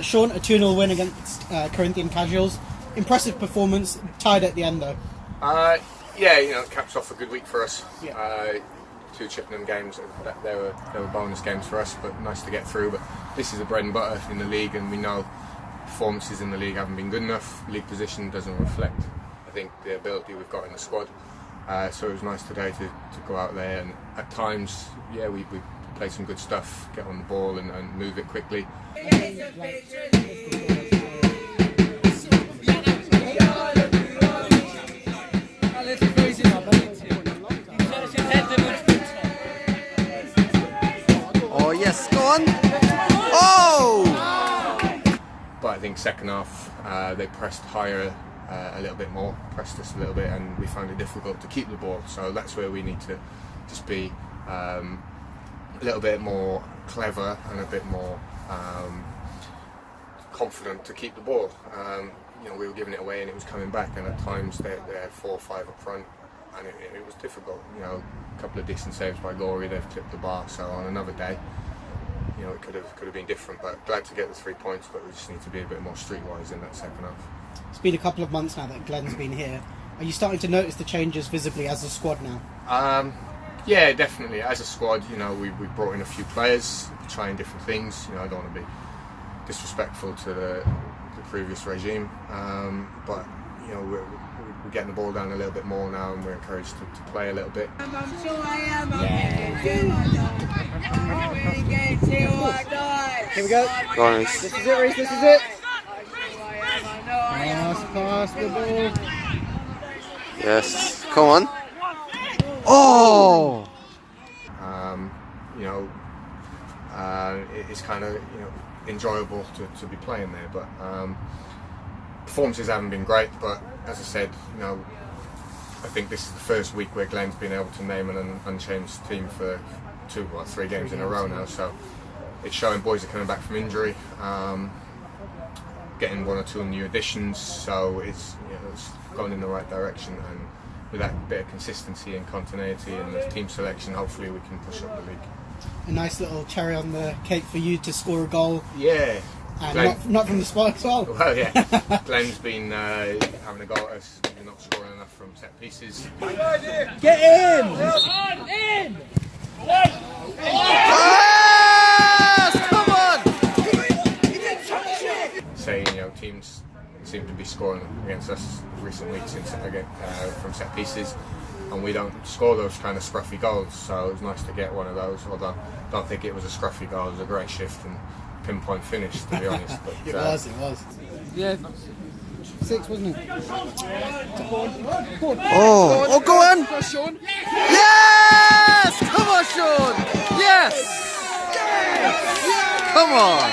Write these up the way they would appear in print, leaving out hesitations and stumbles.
Sean, a 2-0 win against Corinthian-Casuals. Impressive performance, tied at the end though. Yeah, you know, it caps off a good week for us. Yeah. 2 Chippenham games, they were bonus games for us, but nice to get through. But this is the bread and butter in the league, and we know performances in the league haven't been good enough. League position doesn't reflect, I think, the ability we've got in the squad. So it was nice today to go out there, and at times, yeah, we play some good stuff, get on the ball and move it quickly. Oh yes, go on! Oh! But I think second half they pressed higher a little bit more, pressed us a little bit, and we found it difficult to keep the ball. So that's where we need to just be a little bit more clever and a bit more confident to keep the ball. You know, we were giving it away and it was coming back, and at times they had 4 or 5 up front, and it was difficult. You know, a couple of decent saves by Gore, they've clipped the bar. So on another day, you know, it could have been different. But glad to get the 3 points, but we just need to be a bit more streetwise in that second half. It's been a couple of months now that Glenn's been here. Are you starting to notice the changes visibly as a squad now? Yeah, definitely. As a squad, you know, we brought in a few players, trying different things. You know, I don't want to be disrespectful to the previous regime, but you know, we're getting the ball down a little bit more now, and we're encouraged to play a little bit. Here we go. Cronin. This is it, Reece, this is it. Pass the ball. Yes, come on. Oh! You know, it's kind of, you know, enjoyable to be playing there, but performances haven't been great. But as I said, you know, I think this is the first week where Glenn's been able to name an unchanged team for 2 or 3 games in a row now. So it's showing boys are coming back from injury, getting 1 or 2 new additions. So it's, you know, it's gone in the right direction, and with that bit of consistency and continuity and the team selection, hopefully we can push up the league. A nice little cherry on the cake for you to score a goal. Yeah. And not from the spot as well. Well, yeah. Glenn's been having a go at us. We're not scoring enough from set pieces. Get in! In! Yes! Come on! Saying, you know, teams seem to be scoring against us recent weeks from set pieces, and we don't score those kind of scruffy goals. So it was nice to get one of those. Although I don't think it was a scruffy goal. It was a great shift and pinpoint finish, to be honest. But, It was. Yeah. 6, wasn't it? Oh, go on! Go on, Sean. Yes! Come on, Sean! Yes! Come on!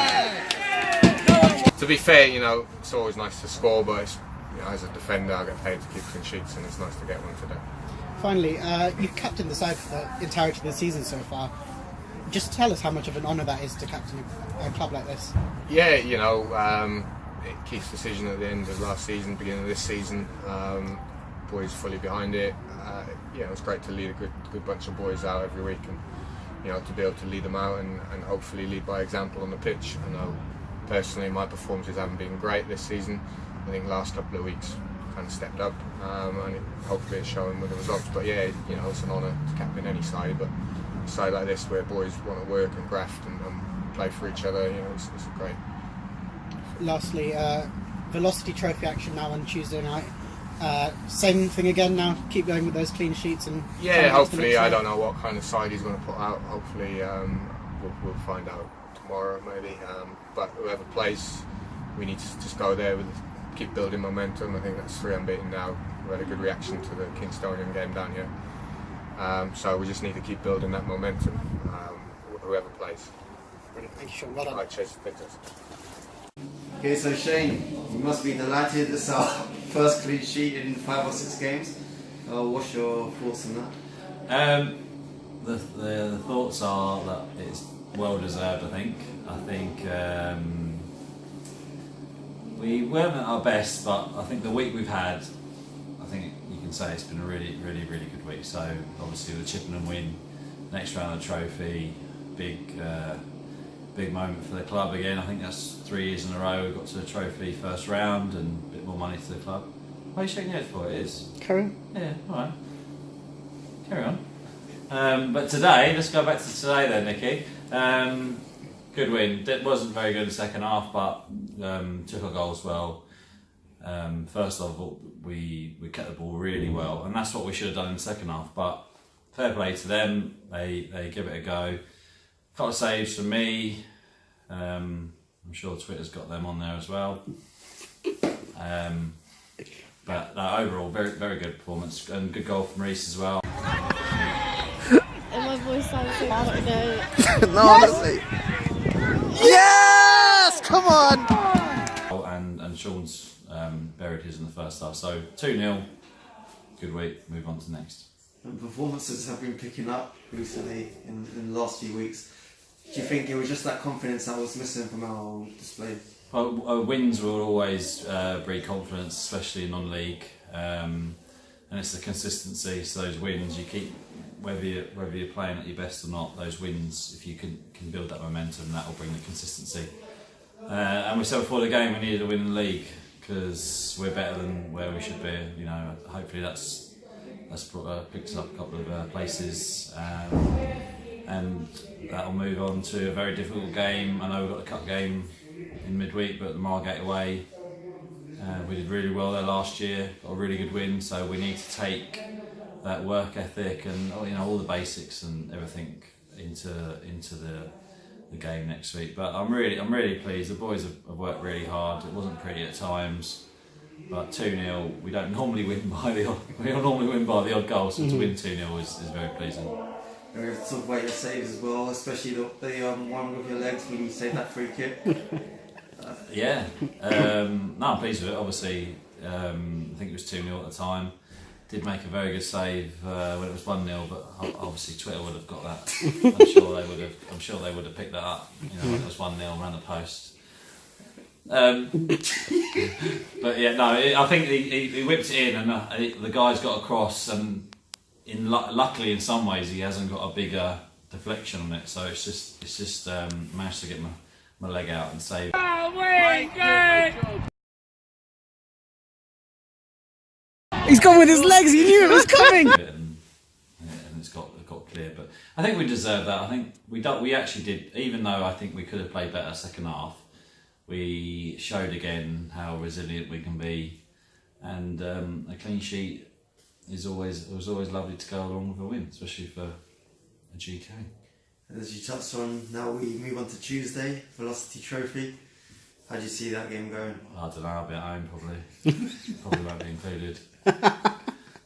to be fair, you know, it's always nice to score, but it's, you know, as a defender, I get paid to keep clean sheets, and it's nice to get one today. Finally, you've captained the side for the entirety of the season so far. Just tell us how much of an honour that is to captain a club like this. Yeah, you know, Keith's decision at the end of last season, beginning of this season, boys fully behind it. You know, it's great to lead a good bunch of boys out every week, and you know, to be able to lead them out and hopefully lead by example on the pitch. I know personally my performances haven't been great this season. I think last couple of weeks kind of stepped up, and hopefully it's showing with the results. But yeah, you know, it's an honour to captain any side, but a side like this where boys want to work and graft and play for each other, you know, it's great. Lastly, Velocity Trophy action now on Tuesday night. Same thing again now, keep going with those clean sheets and... Yeah, hopefully, I don't know what kind of side he's going to put out. Hopefully we'll find out tomorrow maybe, but whoever plays, we need to just go there with keep building momentum. I think that's 3 unbeaten now. We had a good reaction to the Kingstonian game down here, so we just need to keep building that momentum, whoever plays. Thank you, Sean. Well done. All right, cheers. Thanks. Okay, so Shane, you must be delighted. It's our first clean sheet in 5 or 6 games. What's your thoughts on that? The thoughts are that it's well deserved. I think we weren't at our best, but I think the week we've had, I think you can say it's been a really good week. So obviously the Chippenham win, next round of the trophy, big big moment for the club again. I think that's 3 years in a row we got to the trophy first round and a bit more money to the club. Why are you shaking your head for? It is. Carry on. Yeah, alright. Carry on. But today, let's go back to today then, Nicky. Good win. It wasn't very good in the second half, but took our goals well. First of all, we kept the ball really well, and that's what we should have done in the second half. But fair play to them, they give it a go. A couple of saves from me. I'm sure Twitter's got them on there as well. But overall, very very good performance and good goal from Reece as well. And my voice sounds so bad, I know. No, honestly. Yes! Come on! And Sean's buried his in the first half. So 2-0, good week, move on to next. And performances have been picking up recently in the last few weeks. Do you think it was just that confidence that was missing from our display? Well, wins will always breed confidence, especially in non-league, and it's the consistency. So those wins, you keep whether you're playing at your best or not. Those wins, if you can build that momentum, that will bring the consistency. And we said before the game we needed a win in the league because we're better than where we should be. You know, hopefully that's picked us up a couple of places, and that'll move on to a very difficult game. I know we've got a cup game in midweek, but the Margate away, we did really well there last year. Got a really good win, so we need to take that work ethic and all the basics and everything into the game next week. But I'm really pleased. The boys have worked really hard. It wasn't pretty at times, but 2-0. We don't normally win by the odd goal, so to win 2-0 is very pleasing. We have to talk about your saves as well, especially the one with your legs when you saved that free kick. Yeah, no, I'm pleased with it. Obviously, I think it was 2-0 at the time. Did make a very good save when it was 1-0, but obviously Twitter would have got that. I'm sure they would have picked that up. When it was 1-0 around the post. But yeah, no, I think he whipped it in, and the guy's got across, and luckily in some ways he hasn't got a bigger deflection on it, so it's just managed to get my leg out and save. He's gone with his legs. He knew it was coming. and it's got clear, but I think we deserve that. I think we actually did, even though I think we could have played better second half. We showed again how resilient we can be, and a clean sheet was always lovely to go along with a win, especially for a GK. As you touched on, now we move on to Tuesday, Velocity Trophy. How do you see that game going? I don't know, I'll be at home probably. Probably won't be included.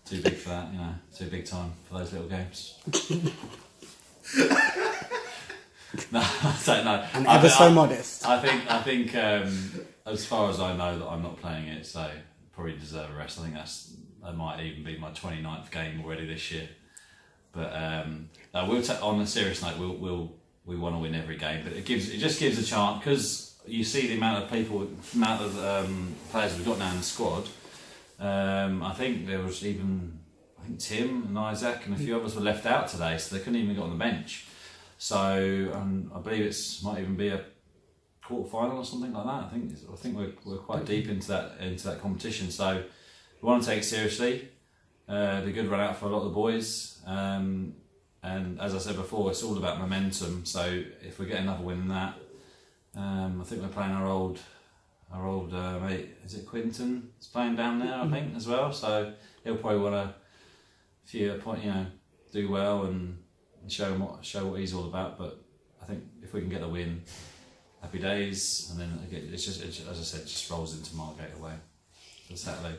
Too big for that, too big time for those little games. No, I don't know. And ever so modest. I think as far as I know that I'm not playing it, so probably deserve a rest. I think that might even be my 29th game already this year. But we'll on a serious note, we want to win every game, but it just gives a chance, because you see the amount of players we've got now in the squad. I think there was Tim and Isaac and a few others were left out today, so they couldn't even get on the bench. So I believe it might even be a quarter final or something like that. I think we're quite deep into that competition. So we want to take it seriously. Be a good run out for a lot of the boys. And as I said before, it's all about momentum. So if we get another win in that, I think we're playing our old mate. Is it Quinton? He's playing down there, I think, as well. So he'll probably want to do well and show what he's all about. But I think if we can get the win, happy days. And then it's just as I said, it just rolls into Margate away for Saturday.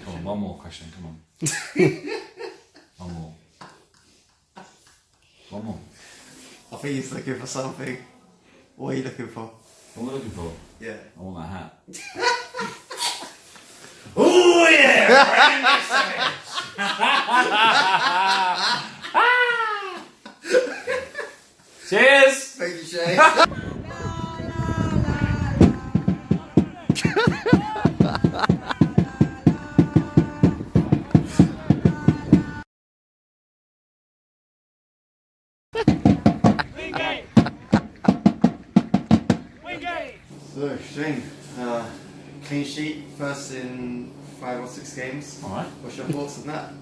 Come on, one more question. Come on, one more. I think he's looking for something. What are you looking for? What am I looking for? Yeah. I want that hat. Oh yeah! Cheers! Thank you, Shay. So, Shane, clean sheet, first in 5 or 6 games. All right. What's your thoughts on that?